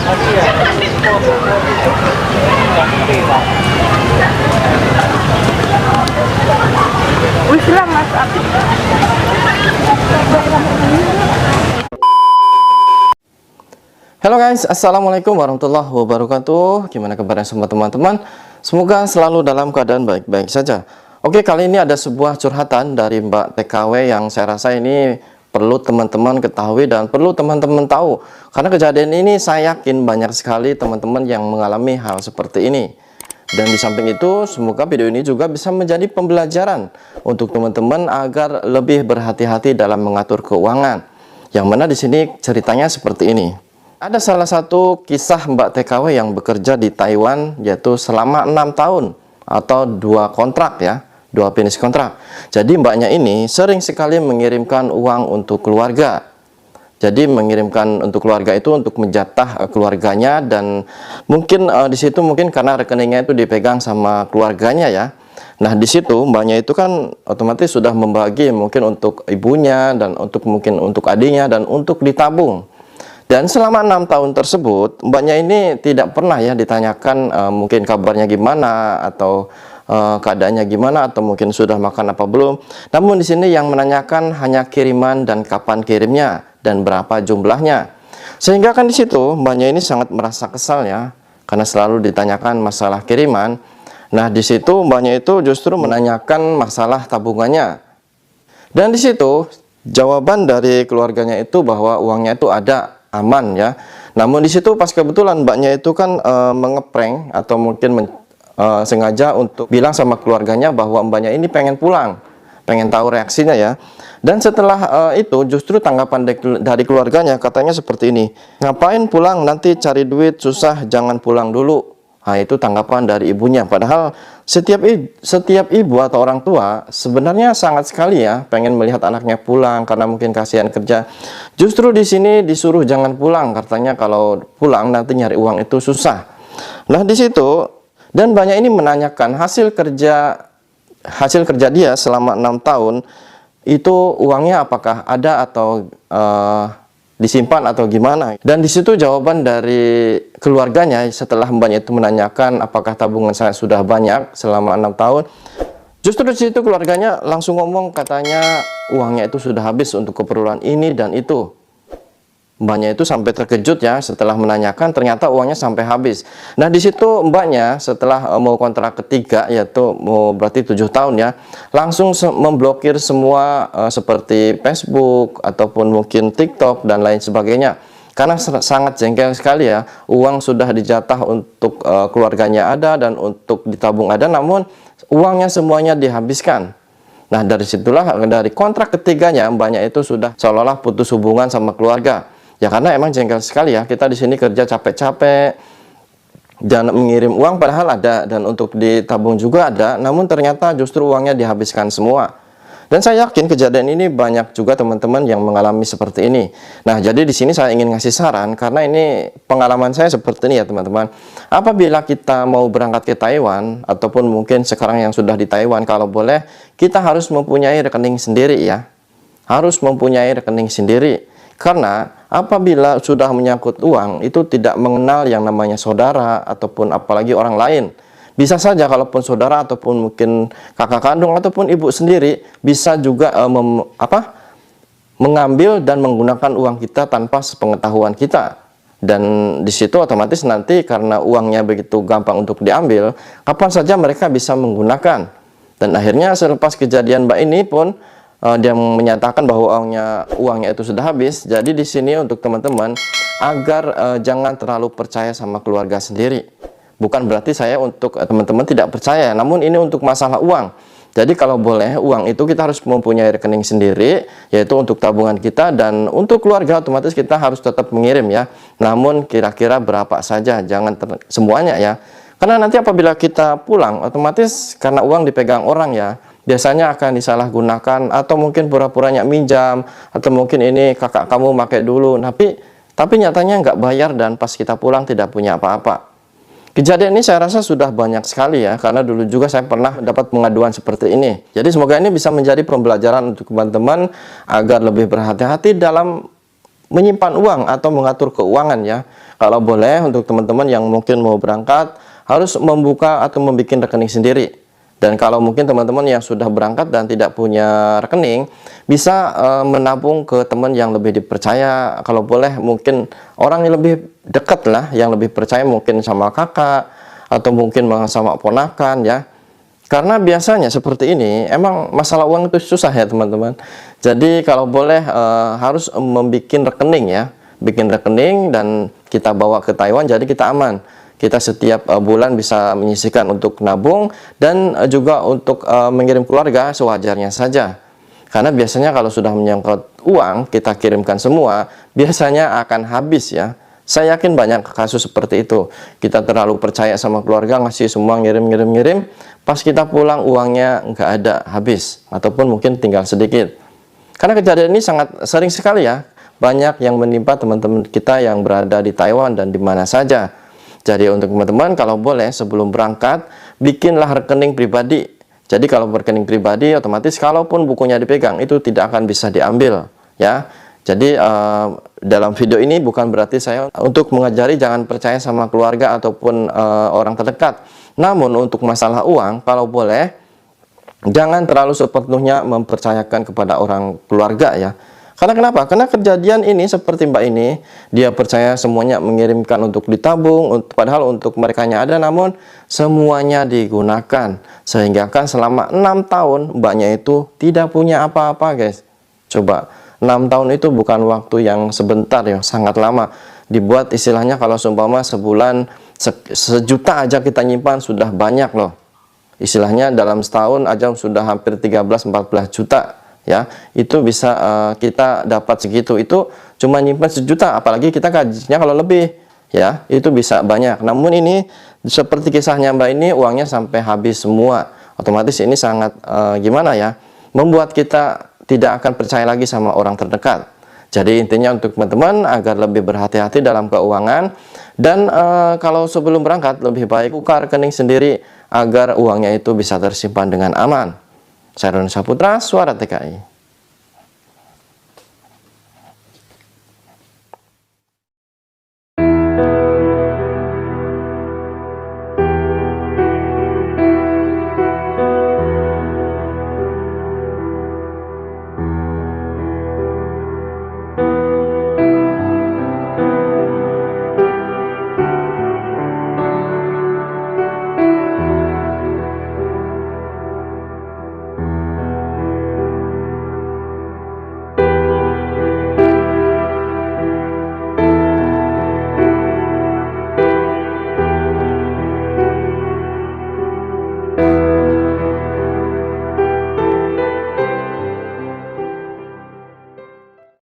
Wih, lah Mas Abi. Halo guys, assalamualaikum warahmatullahi wabarakatuh. Gimana kabarnya semua teman-teman? Semoga selalu dalam keadaan baik-baik saja. Oke, kali ini ada sebuah curhatan dari Mbak TKW yang saya rasa ini perlu teman-teman ketahui dan perlu teman-teman tahu. Karena kejadian ini saya yakin banyak sekali teman-teman yang mengalami hal seperti ini. Dan di samping itu, semoga video ini juga bisa menjadi pembelajaran untuk teman-teman agar lebih berhati-hati dalam mengatur keuangan. Yang mana di sini ceritanya seperti ini. Ada salah satu kisah Mbak TKW yang bekerja di Taiwan, yaitu selama 6 tahun atau 2 kontrak ya, 2 finish kontrak. Jadi mbaknya ini sering sekali mengirimkan uang untuk keluarga. Jadi mengirimkan untuk keluarga itu untuk menjatah keluarganya, dan mungkin di situ mungkin karena rekeningnya itu dipegang sama keluarganya ya. Nah di situ mbaknya itu kan otomatis sudah membagi mungkin untuk ibunya dan mungkin untuk adiknya dan untuk ditabung. Dan selama 6 tahun tersebut, mbaknya ini tidak pernah ya ditanyakan mungkin kabarnya gimana atau keadaannya gimana atau mungkin sudah makan apa belum. Namun di sini yang menanyakan hanya kiriman dan kapan kirimnya dan berapa jumlahnya. Sehingga kan di situ mbaknya ini sangat merasa kesal ya, karena selalu ditanyakan masalah kiriman. Nah di situ mbaknya itu justru menanyakan masalah tabungannya. Dan di situ jawaban dari keluarganya itu bahwa uangnya itu ada, aman ya. Namun di situ pas kebetulan mbaknya itu kan mengeprank atau mungkin sengaja untuk bilang sama keluarganya bahwa mbaknya ini pengen pulang, pengen tahu reaksinya ya. Dan setelah itu justru tanggapan dari keluarganya katanya seperti ini, ngapain pulang, nanti cari duit susah, jangan pulang dulu. Nah itu tanggapan dari ibunya. Padahal setiap ibu atau orang tua sebenarnya sangat sekali ya pengen melihat anaknya pulang karena mungkin kasihan kerja. Justru di sini disuruh jangan pulang, katanya kalau pulang nanti nyari uang itu susah. Nah di situ, dan banyak ini menanyakan hasil kerja dia selama 6 tahun itu uangnya apakah ada atau disimpan atau gimana. Dan di situ jawaban dari keluarganya setelah mbaknya itu menanyakan apakah tabungan saya sudah banyak selama 6 tahun. Justru di situ keluarganya langsung ngomong, katanya uangnya itu sudah habis untuk keperluan ini dan itu. Mbaknya itu sampai terkejut ya setelah menanyakan ternyata uangnya sampai habis. Nah di situ mbaknya setelah mau kontrak ketiga, yaitu mau berarti 7 tahun ya, langsung memblokir semua seperti Facebook ataupun mungkin TikTok dan lain sebagainya. Karena sangat jengkel sekali ya, uang sudah dijatah untuk keluarganya ada dan untuk ditabung ada, namun uangnya semuanya dihabiskan. Nah dari situlah dari kontrak ketiganya mbaknya itu sudah seolah-olah putus hubungan sama keluarga. Ya karena emang jengkel sekali ya, kita di sini kerja capek-capek dan mengirim uang padahal ada dan untuk ditabung juga ada, namun ternyata justru uangnya dihabiskan semua. Dan saya yakin kejadian ini banyak juga teman-teman yang mengalami seperti ini. Nah, jadi di sini saya ingin ngasih saran karena ini pengalaman saya seperti ini ya, teman-teman. Apabila kita mau berangkat ke Taiwan ataupun mungkin sekarang yang sudah di Taiwan, kalau boleh kita harus mempunyai rekening sendiri ya. Harus mempunyai rekening sendiri. Karena apabila sudah menyangkut uang itu tidak mengenal yang namanya saudara ataupun apalagi orang lain. Bisa saja kalaupun saudara ataupun mungkin kakak kandung ataupun ibu sendiri bisa juga mengambil dan menggunakan uang kita tanpa sepengetahuan kita. Dan di situ otomatis nanti karena uangnya begitu gampang untuk diambil, kapan saja mereka bisa menggunakan. Dan akhirnya selepas kejadian mbak ini pun dia menyatakan bahwa uangnya itu sudah habis. Jadi di sini untuk teman-teman agar jangan terlalu percaya sama keluarga sendiri. Bukan berarti saya untuk teman-teman tidak percaya, namun ini untuk masalah uang. Jadi kalau boleh uang itu kita harus mempunyai rekening sendiri, yaitu untuk tabungan kita, dan untuk keluarga otomatis kita harus tetap mengirim ya. Namun kira-kira berapa saja, jangan semuanya ya. Karena nanti apabila kita pulang otomatis karena uang dipegang orang ya, biasanya akan disalahgunakan atau mungkin pura-puranya minjam atau mungkin ini kakak kamu pakai dulu, tapi nyatanya nggak bayar dan pas kita pulang tidak punya apa-apa. Kejadian ini saya rasa sudah banyak sekali ya, karena dulu juga saya pernah dapat pengaduan seperti ini. Jadi semoga ini bisa menjadi pembelajaran untuk teman-teman agar lebih berhati-hati dalam menyimpan uang atau mengatur keuangan ya. kalau boleh untuk teman-teman yang mungkin mau berangkat harus membuka atau membuat rekening sendiri. Dan kalau mungkin teman-teman yang sudah berangkat dan tidak punya rekening, bisa menabung ke teman yang lebih dipercaya. Kalau boleh mungkin orang yang lebih dekat lah, yang lebih percaya, mungkin sama kakak atau mungkin sama ponakan ya. Karena biasanya seperti ini, emang masalah uang itu susah ya teman-teman. Jadi kalau boleh harus membuat rekening ya, bikin rekening dan kita bawa ke Taiwan, jadi kita aman. Kita setiap bulan bisa menyisihkan untuk nabung dan juga untuk mengirim keluarga sewajarnya saja. Karena biasanya kalau sudah menyangkut uang, kita kirimkan semua, biasanya akan habis ya. Saya yakin banyak kasus seperti itu. Kita terlalu percaya sama keluarga, ngasih semua, ngirim. Pas kita pulang uangnya nggak ada, habis. Ataupun mungkin tinggal sedikit. Karena kejadian ini sangat sering sekali ya. Banyak yang menimpa teman-teman kita yang berada di Taiwan dan di mana saja. Jadi untuk teman-teman kalau boleh sebelum berangkat, bikinlah rekening pribadi. Jadi kalau rekening pribadi otomatis kalaupun bukunya dipegang itu tidak akan bisa diambil ya. Jadi dalam video ini bukan berarti saya untuk mengajari jangan percaya sama keluarga ataupun orang terdekat. Namun untuk masalah uang kalau boleh jangan terlalu sepenuhnya mempercayakan kepada orang keluarga ya. Karena kenapa? Karena kejadian ini seperti Mbak ini, dia percaya semuanya mengirimkan untuk ditabung, padahal untuk mereka ada, namun semuanya digunakan. Sehingga kan selama 6 tahun Mbaknya itu tidak punya apa-apa guys. Coba, 6 tahun itu bukan waktu yang sebentar ya, sangat lama. Dibuat istilahnya kalau seumpama sebulan, sejuta aja kita nyimpan sudah banyak loh. Istilahnya dalam setahun aja sudah hampir 13-14 juta. Ya, itu bisa kita dapat segitu, itu cuma nyimpan sejuta, apalagi kita gajinya kalau lebih ya itu bisa banyak. Namun ini seperti kisahnya Mbak ini uangnya sampai habis semua, otomatis ini sangat gimana ya, membuat kita tidak akan percaya lagi sama orang terdekat. Jadi intinya untuk teman-teman agar lebih berhati-hati dalam keuangan dan kalau sebelum berangkat lebih baik buka rekening sendiri agar uangnya itu bisa tersimpan dengan aman. Saya Roni Saputra, Suara TKI.